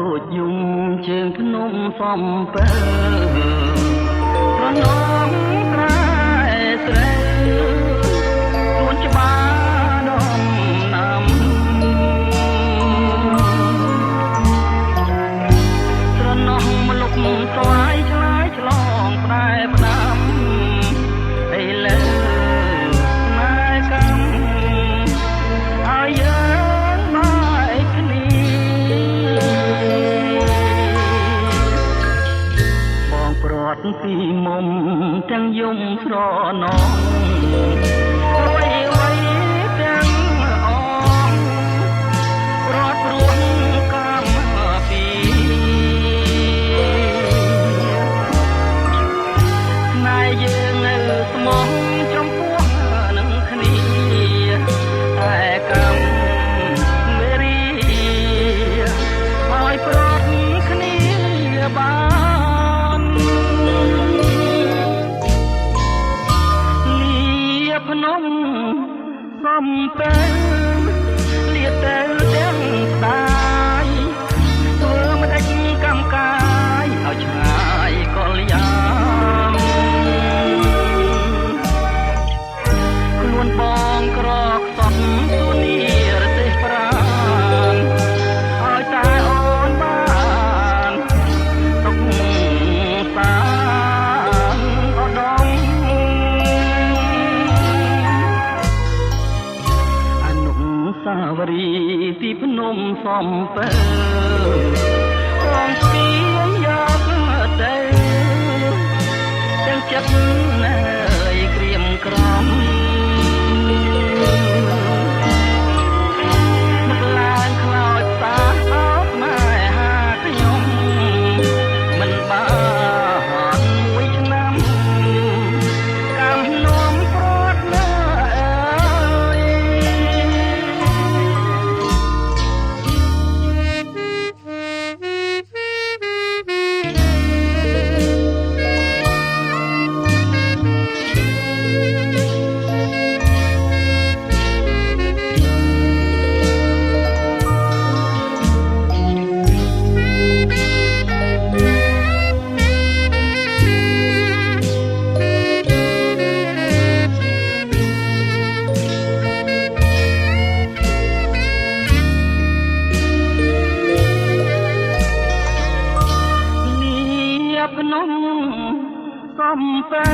ដូចយំជើងភ្នំសំពើប្រណងត្រែស្រីទួនច្បារដំណាំស្រណោះមលុបស្វាយឆ្លាយឆ្លងផ្ដែផ្ដាំឥឡូវស្នេហ៍កម្មឲ្យយើងមកគ្នាបងព្រាត់ពីមុំទាំងយំស្រណោះរួយវ័យទាំងអងព្រាត់ព្រួងកម្មពីណែយើងនៅស្មោះចំពោះនឹងគ្នាតែកម្មមេរីឲ្យព្រាត់គ្នាបានលាភ្នំសំពើលាទៅទាំងស្ដាយធ្វើមិនដាច់កម្មកាយឲ្យឆ្ងាយកលយ៉ាងខ្លួនបងក្រកសត់ទូនីរទេសប្រានឲ្យតែអូនបានទុកសានឧត្តមអនុសាវរីយ៍ទីភ្នំសំពើរងស្ពាយយកទៅទាំងចិត្តនៅក្រៀមក្រំមកឡើងខ្លោចតាអោបម៉ែហាខ្ញុំមិនបានមួយឆ្នាំកម្មនាំព្រាត់លើអើយភ្នំសំពើ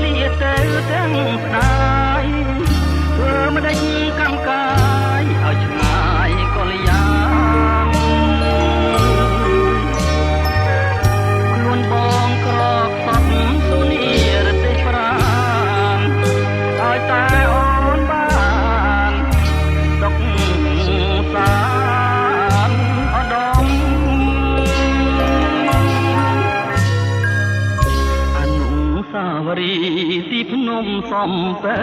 លាទៅទាំងស្ដាយធ្វើមិនដាច់កម្មកាយឲ្យឆ្ងាយកលយ៉ាងខ្លួនបងក្រកសត់ទូនីរទេសប្រានឲ្យតែអូនបានទុកសានឧត្តមសាវរីយ៍ទីភ្នំសំពើ